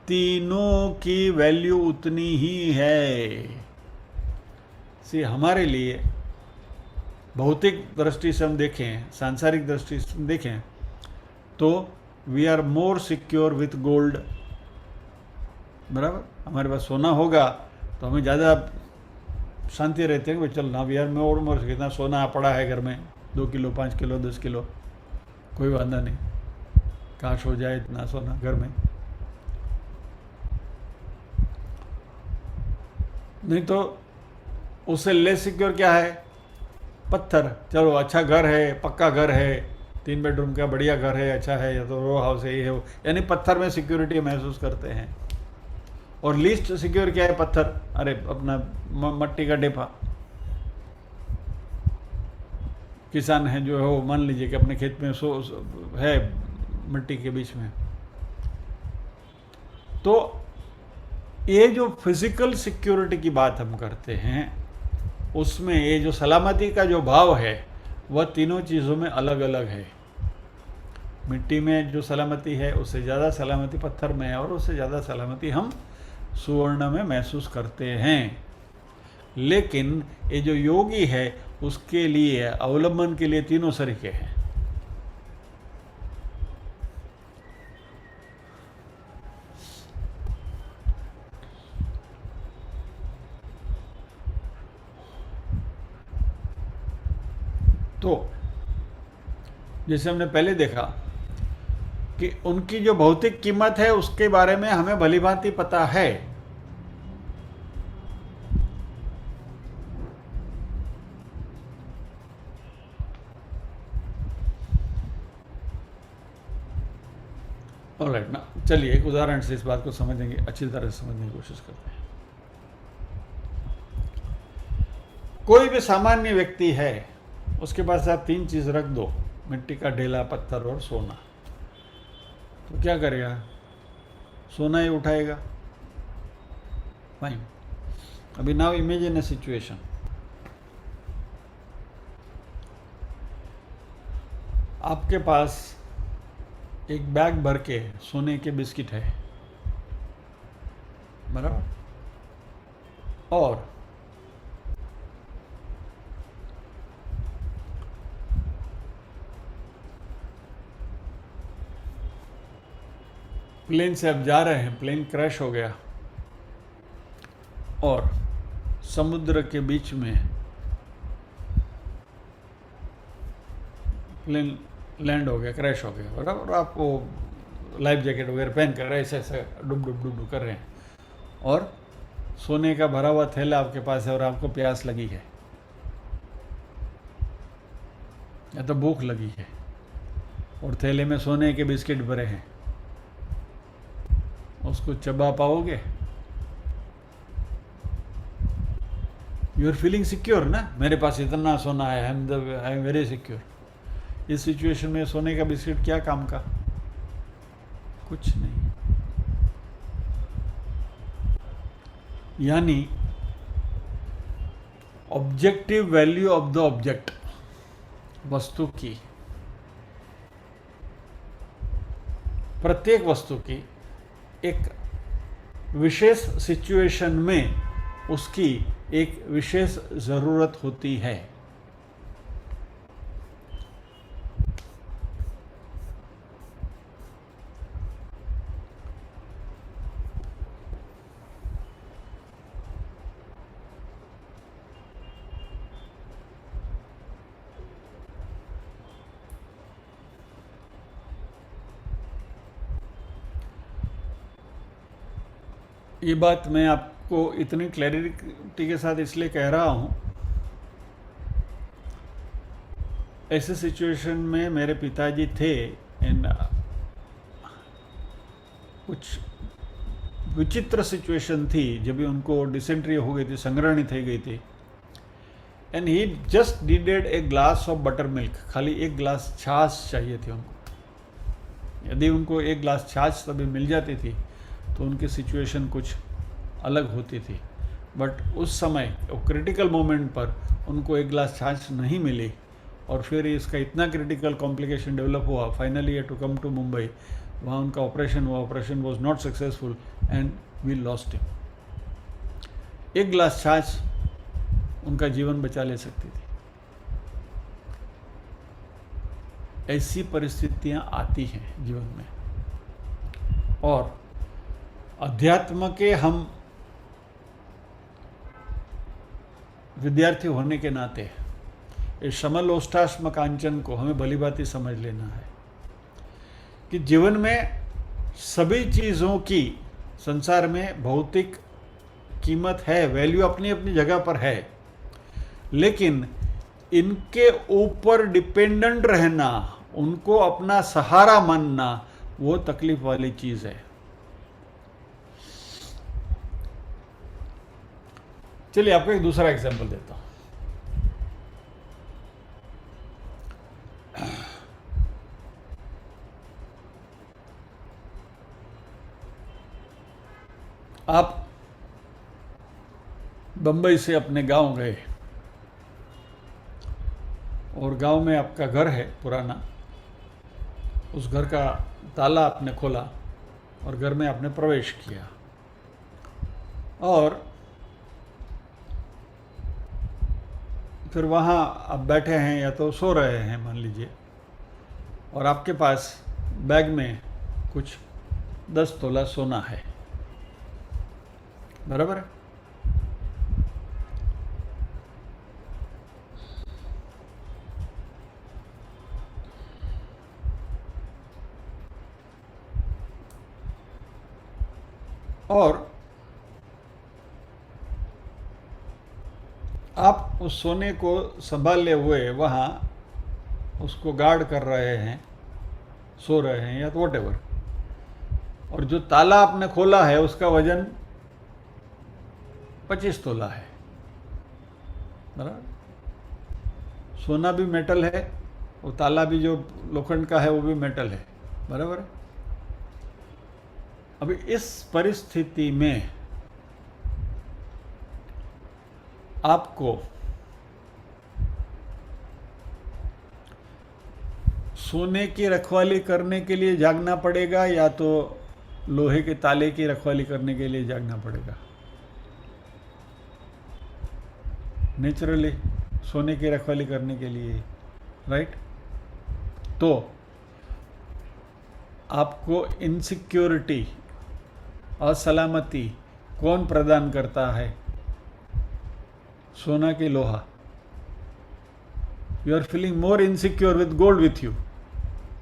तीनों की वैल्यू उतनी ही है। हमारे लिए भौतिक दृष्टि से हम देखें, सांसारिक दृष्टि से हम देखें तो we are more secure with gold, बराबर। हमारे पास सोना होगा तो हमें ज़्यादा शांति रहती है कि चल ना वी आर मोर कितना सोना पड़ा है घर में, 2 किलो 5 किलो 10 किलो, कोई वादा नहीं, काश हो जाए इतना सोना घर में। नहीं तो उससे लेस सिक्योर क्या है? पत्थर। चलो अच्छा घर है, पक्का घर है, 3 बेडरूम का बढ़िया घर है, अच्छा है, या तो रो हाउस है, ये है, यानी पत्थर में सिक्योरिटी महसूस करते हैं। और लीस्ट सिक्योर क्या है? पत्थर। अरे अपना मट्टी का डेपा। किसान है जो हो, मान लीजिए कि अपने खेत में है मिट्टी के बीच में, तो ये जो फिजिकल सिक्योरिटी की बात हम करते हैं उसमें ये जो सलामती का जो भाव है वह तीनों चीज़ों में अलग अलग है। मिट्टी में जो सलामती है उससे ज़्यादा सलामती पत्थर में है, और उससे ज़्यादा सलामती हम सुवर्ण में महसूस करते हैं। लेकिन ये जो योगी है उसके लिए अवलंबन के लिए तीनों तरीके हैं। तो जैसे हमने पहले देखा कि उनकी जो भौतिक कीमत है उसके बारे में हमें भलीभांति पता है, ऑलराइट ना। चलिए एक उदाहरण से इस बात को समझेंगे, अच्छी तरह से समझने की कोशिश करते हैं। कोई भी सामान्य व्यक्ति है, उसके पास आप 3 चीज़ रख दो, मिट्टी का ढेला, पत्थर और सोना, तो क्या करेगा? सोना ही उठाएगा। फाइन। अभी नाउ इमेजिन ए सिचुएशन, आपके पास एक बैग भर के सोने के बिस्किट है, बराबर, और प्लेन से अब जा रहे हैं, प्लेन क्रैश हो गया और समुद्र के बीच में प्लेन लैंड हो गया, क्रैश हो गया, बराबर। आप वो लाइफ जैकेट वगैरह पहन कर ऐसे ऐसे डुब डुब डुब डुब कर रहे हैं, और सोने का भरा हुआ थैला आपके पास है और आपको प्यास लगी है या तो भूख लगी है, और थैले में सोने के बिस्किट भरे हैं, उसको चबा पाओगे? यू आर फीलिंग सिक्योर ना, मेरे पास इतना सोना है, आई एम वेरी सिक्योर। इस सिचुएशन में सोने का बिस्किट क्या काम का? कुछ नहीं। यानी objective value of the object, वस्तु की, प्रत्येक वस्तु की एक विशेष सिचुएशन में उसकी एक विशेष ज़रूरत होती है। ये बात मैं आपको इतनी क्लैरिटी के साथ इसलिए कह रहा हूँ, ऐसे सिचुएशन में मेरे पिताजी थे, एंड कुछ विचित्र सिचुएशन थी जब भी उनको डिसेंट्री हो गई थी, संग्रहणी थी गई थी, and he just needed a glass of butter milk, खाली एक ग्लास छाछ चाहिए थी उनको। यदि उनको एक ग्लास छाछ तभी मिल जाती थी तो उनकी सिचुएशन कुछ अलग होती थी। बट उस समय वो क्रिटिकल मोमेंट पर उनको एक ग्लास छाछ नहीं मिली और फिर इसका इतना क्रिटिकल कॉम्प्लिकेशन डेवलप हुआ, finally to come to Mumbai, वहाँ उनका ऑपरेशन हुआ, operation was not successful and we lost him. एक ग्लास छाछ उनका जीवन बचा ले सकती थी। ऐसी परिस्थितियां आती हैं जीवन में, और अध्यात्म के हम विद्यार्थी होने के नाते इस समलोष्टाश्म कांचन को हमें भलीभांति समझ लेना है कि जीवन में सभी चीज़ों की संसार में भौतिक कीमत है, वैल्यू अपनी अपनी जगह पर है, लेकिन इनके ऊपर डिपेंडेंट रहना, उनको अपना सहारा मानना, वो तकलीफ वाली चीज़ है। चलिए आपको एक दूसरा एग्जाम्पल देता हूं। आप बंबई से अपने गांव गए और गांव में आपका घर है पुराना, उस घर का ताला आपने खोला और घर में आपने प्रवेश किया, और फिर वहाँ आप बैठे हैं या तो सो रहे हैं मान लीजिए, और आपके पास बैग में कुछ 10 तोला सोना है, बराबर है? और आप उस सोने को संभाले हुए वहाँ उसको गार्ड कर रहे हैं, सो रहे हैं या तो व्हाटएवर, और जो ताला आपने खोला है उसका वजन 25 तोला है, बराबर? सोना भी मेटल है, वो ताला भी जो लोखंड का है वो भी मेटल है, बराबर है? अभी इस परिस्थिति में आपको सोने की रखवाली करने के लिए जागना पड़ेगा या तो लोहे के ताले की रखवाली करने के लिए जागना पड़ेगा? नेचुरली सोने की रखवाली करने के लिए, राइट? तो आपको इनसिक्योरिटी, असलामती कौन प्रदान करता है? सोना की लोहा। You are feeling more insecure with gold with you.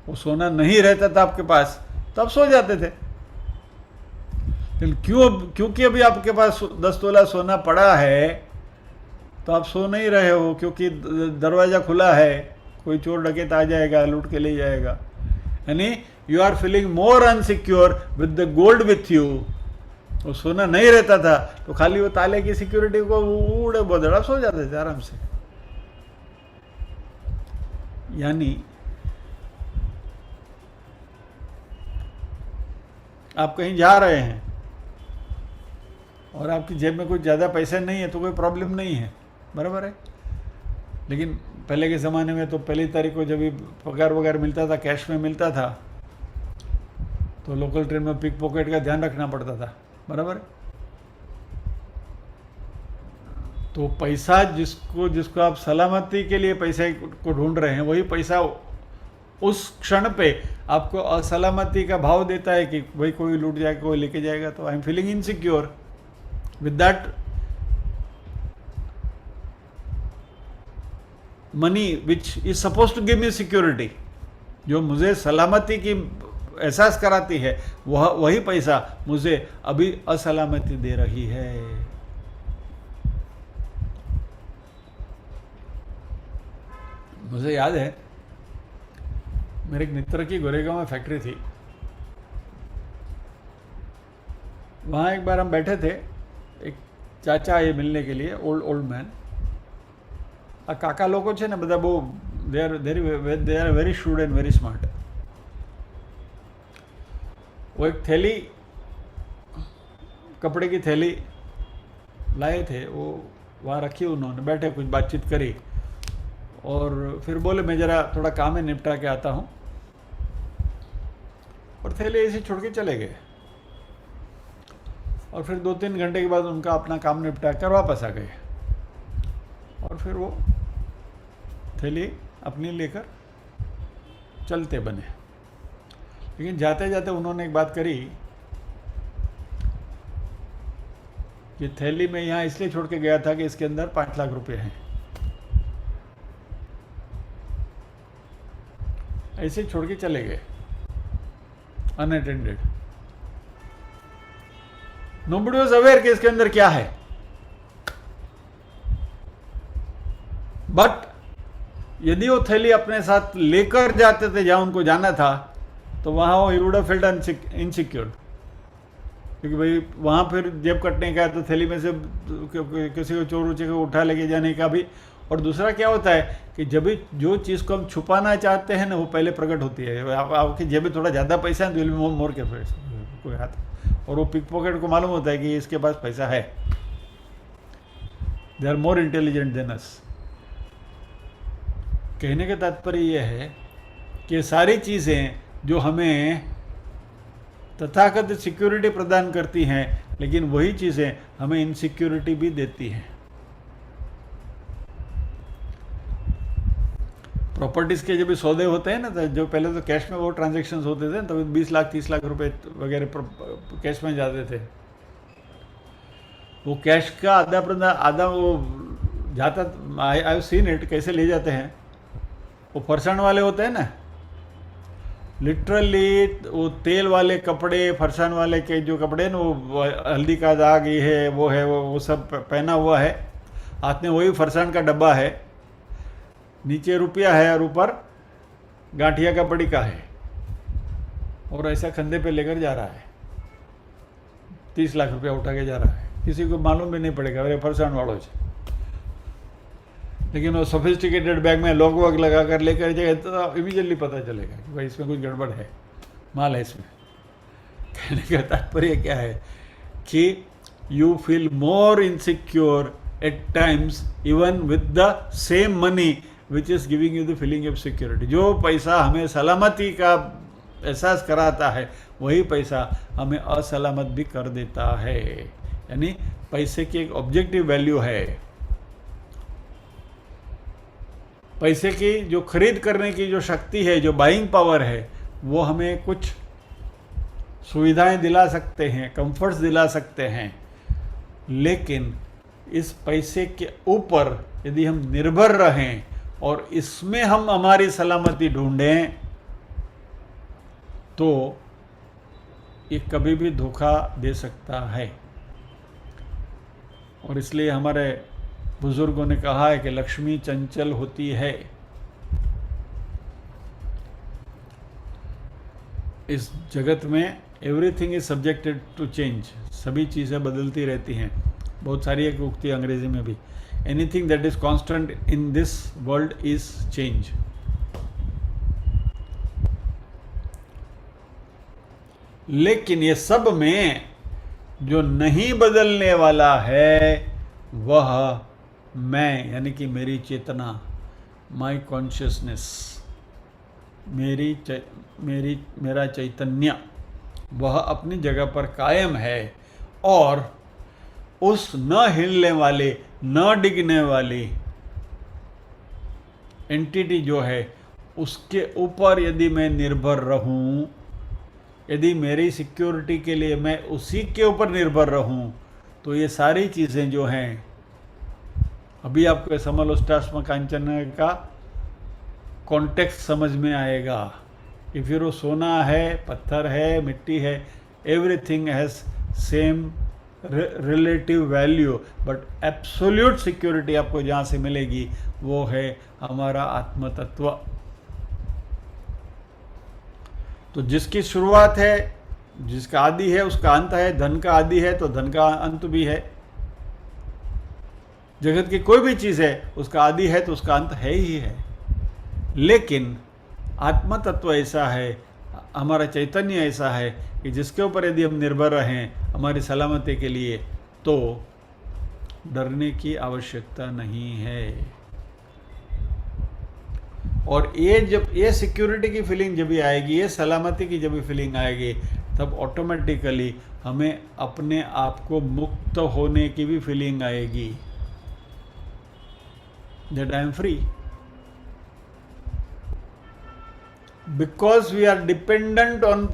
वो सोना नहीं रहता था आपके पास तो आप सो जाते थे, लेकिन क्योंकि अभी आपके पास 10 तोला सोना पड़ा है तो आप सो नहीं रहे हो, क्योंकि दरवाज़ा खुला है, कोई चोर डकैत आ जाएगा, लूट के ले जाएगा। यानी you are feeling more unsecure with the gold with you. वो सोना नहीं रहता था तो खाली वो ताले की सिक्योरिटी को उड़े बदड़ा सो जाते थे आराम से। यानी आप कहीं जा रहे हैं और आपकी जेब में कुछ ज़्यादा पैसे नहीं है तो कोई प्रॉब्लम नहीं है, बराबर है? लेकिन पहले के ज़माने में तो पहली तारीख को जब भी पगार वगैरह मिलता था, कैश में मिलता था, तो लोकल ट्रेन में पिक पॉकेट का ध्यान रखना पड़ता था, बराबर है? तो पैसा जिसको आप सलामती के लिए पैसे को ढूंढ रहे हैं, वही पैसा उस क्षण पे आपको असलामती का भाव देता है कि भाई कोई लूट जाएगा, कोई लेके जाएगा, तो I am feeling insecure with that money which is suppose to give me security. जो मुझे सलामती की एहसास कराती है वही पैसा मुझे अभी असलामती दे रही है। मुझे याद है मेरे एक मित्र की गोरेगांव में फैक्ट्री थी। वहाँ एक बार हम बैठे थे, एक चाचा ये मिलने के लिए, ओल्ड मैन। आ काका लोगों છે ને બધા બહુ they are very shrewd and very smart। वो एक थैली, कपड़े की थैली लाए थे वो वहाँ रखी, उन्होंने बैठे कुछ बातचीत करी और फिर बोले मैं ज़रा थोड़ा काम है निपटा के आता हूँ, और थैले ऐसे छोड़ के चले गए। और फिर 2-3 घंटे के बाद उनका अपना काम निपटा कर वापस आ गए और फिर वो थैली अपनी लेकर चलते बने। लेकिन जाते जाते उन्होंने एक बात करी कि थैली में यहाँ इसलिए छोड़ के गया था कि इसके अंदर 5 लाख रुपए हैं। ऐसे ही छोड़ के चले गए अनअटेंडेड। नोबडी वाज अवेयर कि इसके अंदर क्या है, बट यदि वो थैली अपने साथ लेकर जाते थे जहां उनको जाना था, तो वहां वो वुड हैव फेल्ट इनसिक्योर, क्योंकि भाई वहां फिर जेब कटने का, तो थैली में से किसी को चोर उचे को उठा लेके जाने का भी। और दूसरा क्या होता है कि जब भी जो चीज़ को हम छुपाना चाहते हैं ना, वो पहले प्रकट होती है। आपकी जेब में थोड़ा ज़्यादा पैसा है तो मोर के कोई हाथ, और वो पिक पॉकेट को मालूम होता है कि इसके पास पैसा है। They are more intelligent than us. कहने का तात्पर्य यह है कि सारी चीज़ें जो हमें तथाकथित सिक्योरिटी प्रदान करती हैं, लेकिन वही चीज़ें हमें इनसिक्योरिटी भी देती हैं। प्रॉपर्टीज़ के जब भी सौदे होते हैं ना, तो जो पहले तो कैश में वो ट्रांजैक्शंस होते थे, तभी 20 लाख 30 लाख रुपए वगैरह कैश में जाते थे। वो कैश का आधा वो जाता, आई हैव सीन इट, कैसे ले जाते हैं। वो फरसान वाले होते हैं ना, लिटरली वो तेल वाले कपड़े, फरसान वाले के जो कपड़े ना, वो हल्दी का दाग ये है वो सब पहना हुआ है, हाथ में वही फरसान का डब्बा है, नीचे रुपया है और ऊपर गांठिया का पड़ी का है, और ऐसा कंधे पे लेकर जा रहा है। 30 लाख रुपया उठा के जा रहा है, किसी को मालूम भी नहीं पड़ेगा अरे फरसान वालों से। लेकिन वो सोफिस्टिकेटेड बैग में लॉक वॉक लगा कर लेकर जाए तो इमीडिएटली पता चलेगा कि भाई इसमें कुछ गड़बड़ है, माल है इसमें। कहने का तात्पर्य क्या है कि you feel more insecure at times even with the same money which is giving you the feeling of security. जो पैसा हमें सलामती का एहसास कराता है, वही पैसा हमें असलामत भी कर देता है। यानी पैसे की एक ऑब्जेक्टिव वैल्यू है। पैसे की जो खरीद करने की जो शक्ति है, जो बाइंग पावर है, वो हमें कुछ सुविधाएं दिला सकते हैं, कंफर्ट्स दिला सकते हैं, लेकिन इस पैसे के ऊपर यदि हम निर्भर रहें और इसमें हम हमारी सलामती ढूंढें, तो ये कभी भी धोखा दे सकता है। और इसलिए हमारे बुजुर्गों ने कहा है कि लक्ष्मी चंचल होती है। इस जगत में everything is subjected to change, सभी चीज़ें बदलती रहती हैं। बहुत सारी एक उक्ति अंग्रेजी में भी, anything that is constant in this world is change. लेकिन ये सब में जो नहीं बदलने वाला है वह मैं, यानी कि मेरी चेतना, माई कॉन्शियसनेस, मेरा चैतन्य, वह अपनी जगह पर कायम है। और उस न हिलने वाले, न डिगने वाली एंटिटी जो है, उसके ऊपर यदि मैं निर्भर रहूं, यदि मेरी सिक्योरिटी के लिए मैं उसी के ऊपर निर्भर रहूं, तो ये सारी चीज़ें जो हैं, अभी आपको समलोष्टाश्म कांचन का कॉन्टेक्स्ट समझ में आएगा कि फिर वो सोना है, पत्थर है, मिट्टी है, everything has same relative value, but absolute security आपको जहाँ से मिलेगी वो है हमारा आत्म तत्व। तो जिसकी शुरुआत है, जिसका आदि है, उसका अंत है। धन का आदि है तो धन का अंत भी है। जगत की कोई भी चीज़ है, उसका आदि है तो उसका अंत है ही है। लेकिन आत्म तत्व ऐसा है, हमारा चैतन्य ऐसा है कि जिसके ऊपर यदि हम निर्भर रहें हमारी सलामती के लिए, तो डरने की आवश्यकता नहीं है। और ये सिक्योरिटी की फीलिंग जब भी आएगी, ये सलामती की जब भी फीलिंग आएगी, तब ऑटोमेटिकली हमें अपने आप को मुक्त होने की भी फीलिंग आएगी, that I am free. Because we are dependent on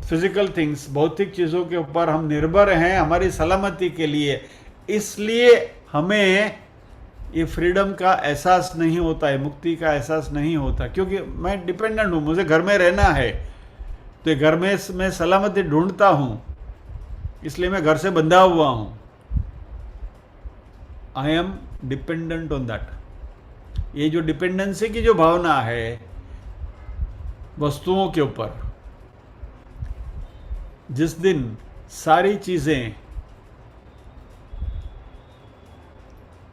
physical things, भौतिक चीज़ों के ऊपर हम निर्भर हैं हमारी सलामती के लिए, इसलिए हमें ये फ्रीडम का एहसास नहीं होता है, मुक्ति का एहसास नहीं होता, क्योंकि मैं डिपेंडेंट हूँ, मुझे घर में रहना है, तो ये घर में मैं सलामती ढूंढता हूँ, इसलिए मैं घर से बंधा हुआ हूँ। I am dependent on that. ये जो डिपेंडेंसी की जो भावना है वस्तुओं के ऊपर, जिस दिन सारी चीज़ें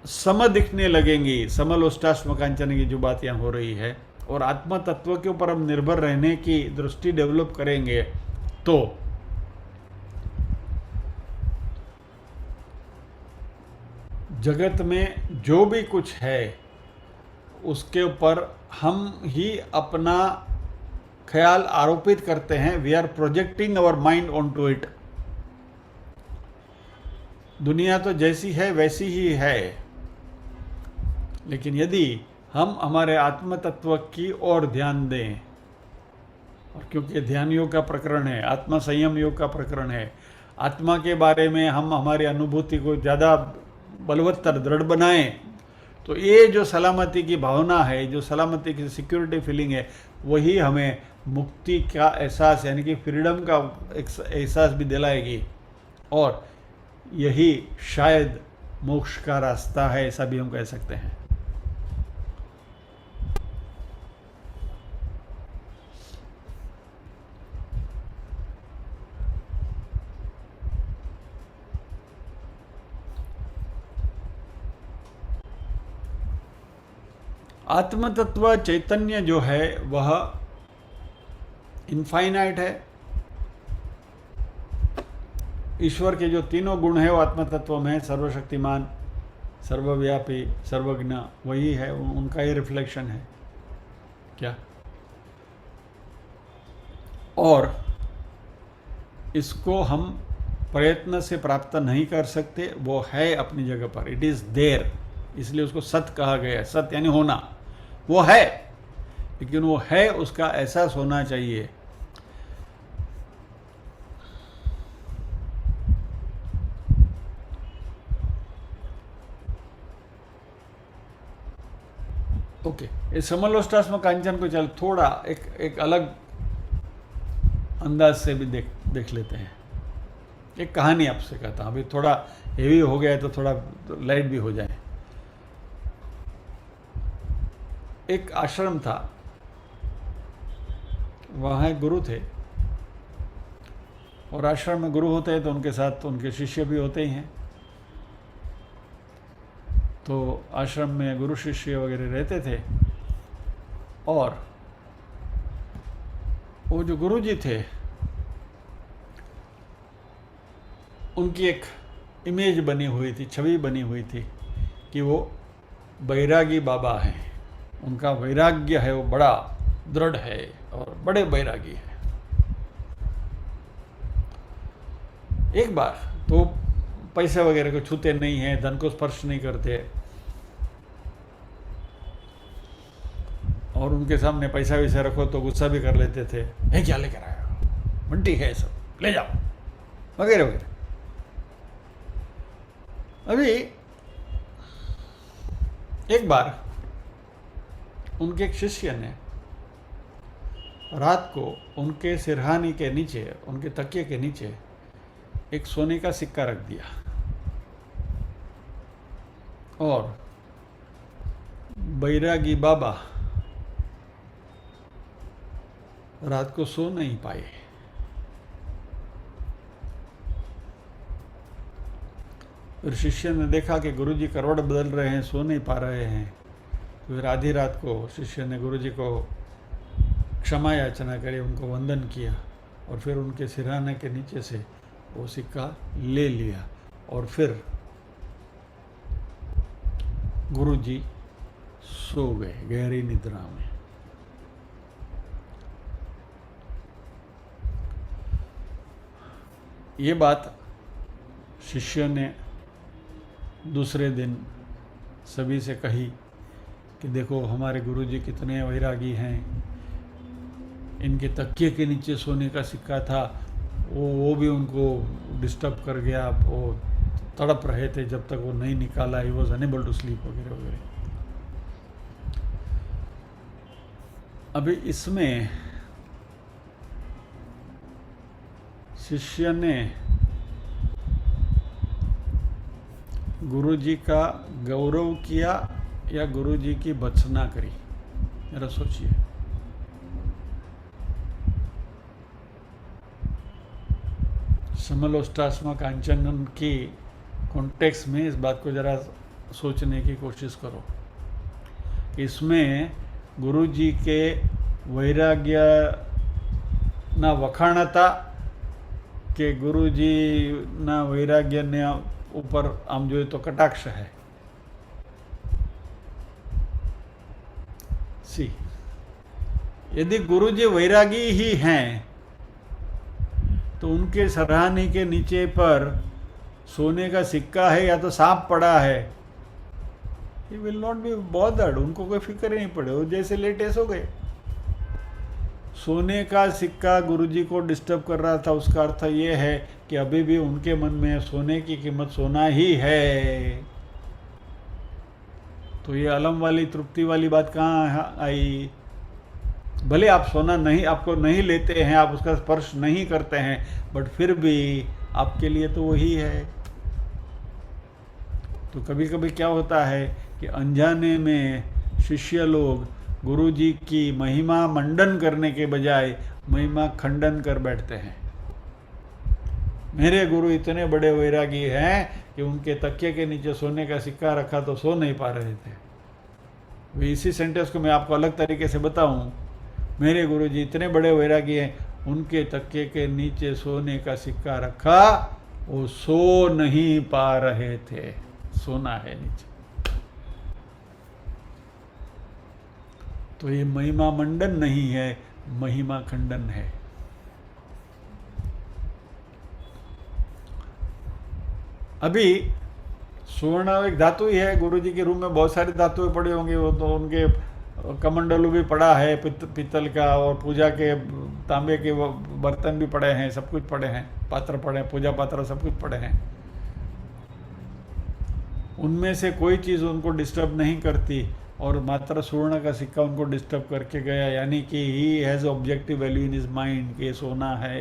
सम दिखने लगेंगी, समलोष्टाश्म कांचन की जो बात यहाँ हो रही है, और आत्म तत्व के ऊपर हम निर्भर रहने की दृष्टि डेवलप करेंगे, तो जगत में जो भी कुछ है उसके ऊपर हम ही अपना ख्याल आरोपित करते हैं। We are projecting our mind on to it. दुनिया तो जैसी है वैसी ही है, लेकिन यदि हम हमारे आत्म तत्व की ओर ध्यान दें, और क्योंकि ध्यान योग का प्रकरण है, आत्मा संयम योग का प्रकरण है, आत्मा के बारे में हम हमारी अनुभूति को ज़्यादा बलवत्तर दृढ़ बनाएं, तो ये जो सलामती की भावना है, जो सलामती की सिक्योरिटी फीलिंग है, वही हमें मुक्ति का एहसास यानी कि फ्रीडम का एहसास भी दिलाएगी, और यही शायद मोक्ष का रास्ता है, ऐसा भी हम कह सकते हैं। आत्म तत्व चैतन्य जो है वह इनफाइनाइट है। ईश्वर के जो तीनों गुण है वो आत्म तत्व में है, सर्वशक्तिमान, सर्वव्यापी, सर्वज्ञ, वही है, उनका ही रिफ्लेक्शन है क्या। और इसको हम प्रयत्न से प्राप्त नहीं कर सकते, वो है अपनी जगह पर, इट इज़ देयर, इसलिए उसको सत कहा गया है। सत यानी होना, वो है, लेकिन वो है उसका एहसास होना चाहिए। ओके, इस समलोष्टाश्म कांचन को चल थोड़ा एक अलग अंदाज से भी देख लेते हैं। एक कहानी आपसे कहता हूँ, अभी थोड़ा हेवी हो गया है तो थोड़ा लाइट भी हो जाए। एक आश्रम था, वहाँ एक गुरु थे, और आश्रम में गुरु होते हैं तो उनके साथ उनके शिष्य भी होते ही हैं। तो आश्रम में गुरु शिष्य वगैरह रहते थे, और वो जो गुरु जी थे उनकी एक इमेज बनी हुई थी, छवि बनी हुई थी कि वो बैरागी बाबा हैं। उनका वैराग्य है वो बड़ा दृढ़ है और बड़े बैरागी है। एक बार तो पैसे वगैरह को छूते नहीं हैं, धन को स्पर्श नहीं करते, और उनके सामने पैसा वैसा रखो तो गुस्सा भी कर लेते थे, है क्या लेकर आया, बंटी है सब, ले जाओ, वगैरह वगैरह। अभी एक बार उनके एक शिष्य ने रात को उनके सिरहाने के नीचे, उनके तकिए के नीचे एक सोने का सिक्का रख दिया, और बैरागी बाबा रात को सो नहीं पाए। फिर शिष्य ने देखा कि गुरुजी करवट बदल रहे हैं, सो नहीं पा रहे हैं। तो फिर आधी रात को शिष्य ने गुरुजी को क्षमा याचना करी, उनको वंदन किया, और फिर उनके सिरहाने के नीचे से वो सिक्का ले लिया, और फिर गुरुजी सो गए गहरी निद्रा में। ये बात शिष्य ने दूसरे दिन सभी से कही कि देखो हमारे गुरुजी कितने वैरागी हैं, इनके तकिए के नीचे सोने का सिक्का था, वो भी उनको डिस्टर्ब कर गया, वो तड़प रहे थे जब तक वो नहीं निकाला, he was unable to sleep वगैरह वगैरह। अभी इसमें शिष्य ने गुरुजी का गौरव किया या गुरुजी की भत्सना करी, जरा सोचिए। समलोष्टाश्म कांचन की कॉन्टेक्स्ट में इस बात को जरा सोचने की कोशिश करो। इसमें गुरुजी के वैराग्य ना वखाणता કે ગુરુજીના વૈરાગ્યને ઉપર આમ જોઈએ તો કટાક્ષ है। सी यदि गुरुजी वैरागी ही हैं तो उनके सराहने के नीचे पर सोने का सिक्का है या तो सांप पड़ा है, he will not be bothered, उनको कोई फिक्र नहीं पड़े, वो जैसे लेटे सो गए। सोने का सिक्का गुरुजी को डिस्टर्ब कर रहा था, उसका अर्थ ये है कि अभी भी उनके मन में सोने की कीमत सोना ही है। तो ये अलम वाली तृप्ति वाली बात कहाँ आई? भले आप सोना नहीं, आपको नहीं लेते हैं, आप उसका स्पर्श नहीं करते हैं, बट फिर भी आपके लिए तो वही है। तो कभी कभी क्या होता है कि अनजाने में शिष्य लोग गुरुजी की महिमा मंडन करने के बजाय महिमा खंडन कर बैठते हैं। मेरे गुरु इतने बड़े वैरागी हैं कि उनके तकिए के नीचे सोने का सिक्का रखा तो सो नहीं पा रहे थे। वे इसी सेंटेंस को मैं आपको अलग तरीके से बताऊं, मेरे गुरुजी इतने बड़े वैरागी हैं, उनके तकिए के नीचे सोने का सिक्का रखा, वो सो नहीं पा रहे थे, सोना है नीचे। तो ये महिमा मंडन नहीं है, महिमा खंडन है। अभी स्वर्ण एक धातु ही है, गुरुजी के रूम में बहुत सारे धातुएं पड़े होंगे, वो तो उनके कमंडलू भी पड़ा है पित्तल का, और पूजा के तांबे के बर्तन भी पड़े हैं, सब कुछ पड़े हैं, पात्र पड़े हैं, पूजा पात्र सब कुछ पड़े हैं। उनमें से कोई चीज़ उनको डिस्टर्ब नहीं करती, और मात्र स्वर्ण का सिक्का उनको डिस्टर्ब करके गया, यानी कि he has objective value in his mind के सोना है।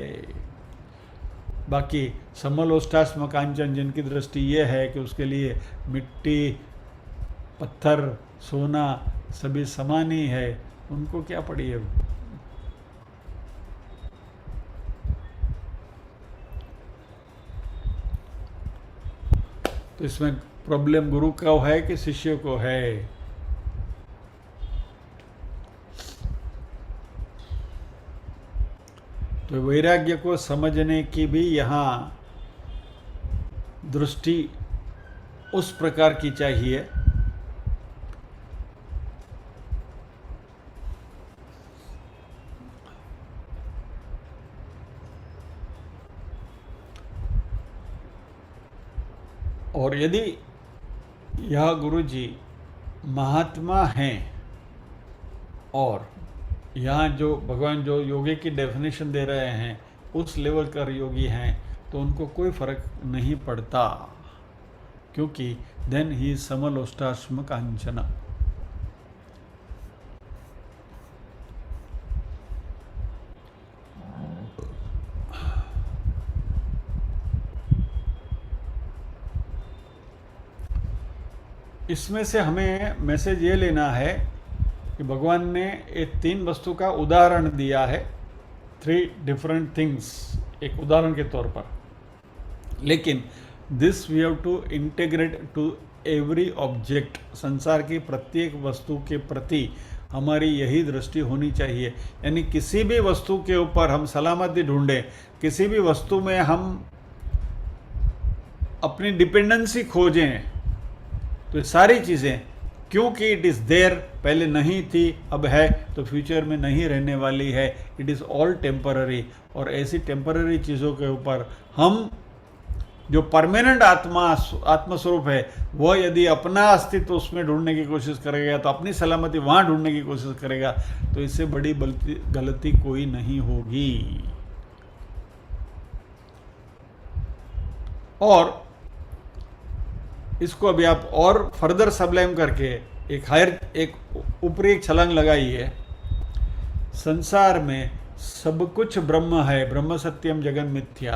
बाकी समलोष्टाश्म कांचन जिनकी दृष्टि ये है कि उसके लिए मिट्टी, पत्थर, सोना सभी समान ही है, उनको क्या पड़ी है? तो इसमें प्रॉब्लम गुरु को है कि शिष्य को है? तो वैराग्य को समझने की भी यहाँ दृष्टि उस प्रकार की चाहिए और यदि यह गुरुजी महात्मा हैं और यहाँ जो भगवान जो योगी की डेफिनेशन दे रहे हैं उस लेवल का योगी हैं, तो उनको कोई फर्क नहीं पड़ता, क्योंकि देन ही समलोष्टाश्म कांचन। इसमें से हमें मैसेज ये लेना है कि भगवान ने ये तीन वस्तु का उदाहरण दिया है, 3 डिफरेंट थिंग्स, एक उदाहरण के तौर पर, लेकिन this we have to integrate to every object. संसार की प्रत्येक वस्तु के प्रति हमारी यही दृष्टि होनी चाहिए, यानी किसी भी वस्तु के ऊपर हम सलामती ढूंढें, किसी भी वस्तु में हम अपनी डिपेंडेंसी खोजें, तो ये सारी चीज़ें क्योंकि इट इज़ देयर, पहले नहीं थी अब है, तो फ्यूचर में नहीं रहने वाली है। It is all temporary. और ऐसी टेम्पररी चीज़ों के ऊपर हम जो परमानेंट आत्मस्वरूप है, वह यदि अपना अस्तित्व उसमें ढूंढने की कोशिश करेगा, तो अपनी सलामती वहाँ ढूंढने की कोशिश करेगा, तो इससे बड़ी गलती कोई नहीं होगी। और इसको अभी आप और फर्दर सबलाइम करके एक ऊपरी एक छलांग लगाइए। संसार में सब कुछ ब्रह्म है, ब्रह्म सत्यम जगन मिथ्या।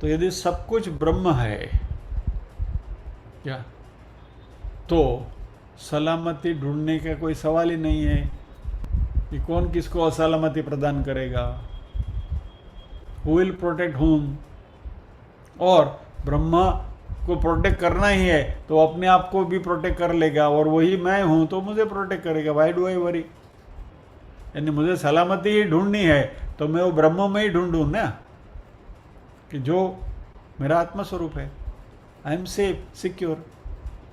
तो यदि सब कुछ ब्रह्म है क्या, तो सलामती ढूंढने का कोई सवाल ही नहीं है कि कौन किसको असलामती प्रदान करेगा, हु विल प्रोटेक्ट हुम। और ब्रह्मा को प्रोटेक्ट करना ही है तो अपने आप को भी प्रोटेक्ट कर लेगा, और वही मैं हूं तो मुझे प्रोटेक्ट करेगा। Why do I worry? यानी मुझे सलामती ही ढूंढनी है तो मैं वो ब्रह्म में ही ढूंढूं ना, कि जो मेरा आत्मस्वरूप है। I am safe, secure.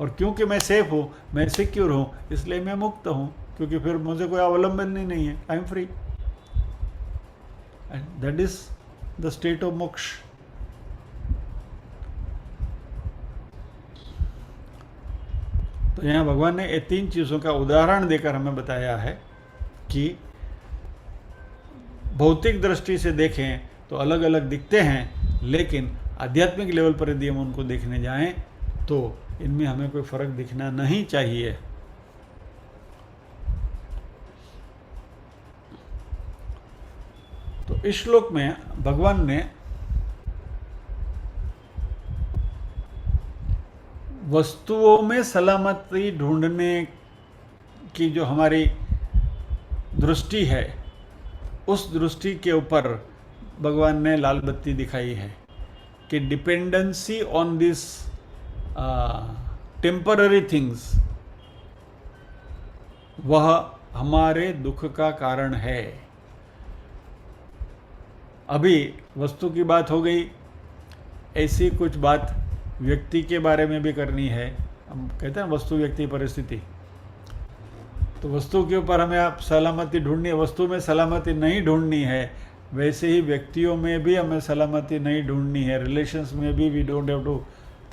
और क्योंकि मैं सेफ हूँ, मैं सिक्योर हूँ, इसलिए मैं मुक्त हूँ, क्योंकि फिर मुझे कोई अवलंबन ही नहीं है। आई am free, and that is the state of मोक्ष। तो यहाँ भगवान ने ये 3 चीज़ों का उदाहरण देकर हमें बताया है कि भौतिक दृष्टि से देखें तो अलग अलग दिखते हैं, लेकिन आध्यात्मिक लेवल पर यदि हम उनको देखने जाएं तो इनमें हमें कोई फर्क दिखना नहीं चाहिए। तो इस श्लोक में भगवान ने वस्तुओं में सलामती ढूंढने की जो हमारी दृष्टि है, उस दृष्टि के ऊपर भगवान ने लाल बत्ती दिखाई है कि dependency on this temporary things, वह हमारे दुख का कारण है। अभी वस्तु की बात हो गई, ऐसी कुछ बात व्यक्ति के बारे में भी करनी है। हम कहते हैं वस्तु व्यक्ति परिस्थिति, तो वस्तु के ऊपर हमें आप सलामती ढूंढनी है। वस्तु में सलामती नहीं ढूंढनी है, वैसे ही व्यक्तियों में भी हमें सलामती नहीं ढूंढनी है। रिलेशंस में भी we don't have to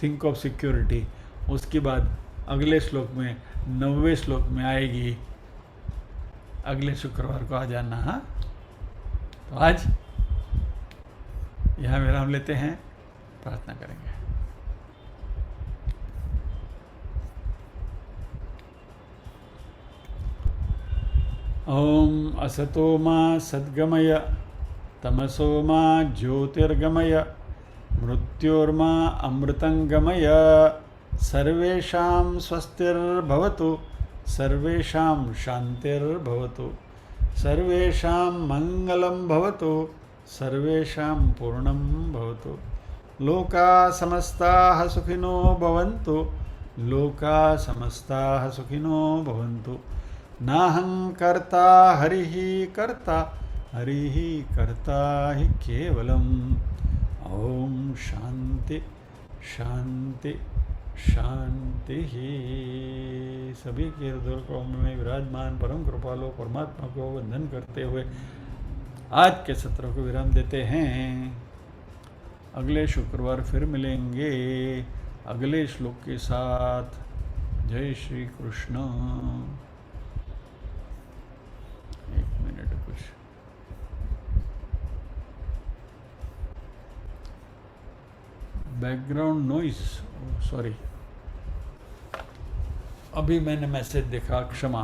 think of security. उसकी बात अगले श्लोक में 9वें श्लोक में आएगी। अगले शुक्रवार को आ जाना। हाँ, तो आज यहाँ विराम लेते हैं, प्रार्थना करेंगे। ओम असतो मा सद्गमय, तमसो मा ज्योतिर्गमय, मृत्योर्मा अमृतंगमय। सर्वेषां स्वस्तिर्भवतु, सर्वेषां शान्तिर्भवतु, सर्वेषां मंगलं भवतु, सर्वेषां पूर्णं भवतु। लोका समस्ताः सुखिनो भवन्तु, लोका समस्ताः सुखिनो भवन्तु। नाहं कर्ता हरिः कर्ता, हरिः कर्ता हि केवलम्। ओम शांति शांति शांति। सभी के हृदय में विराजमान परम कृपालु परमात्मा को वंदन करते हुए आज के सत्र को विराम देते हैं। अगले शुक्रवार फिर मिलेंगे अगले श्लोक के साथ। जय श्री कृष्ण। एक मिनट, कुछ बैकग्राउंड नॉइस, सॉरी, अभी मैंने मैसेज देखा, क्षमा।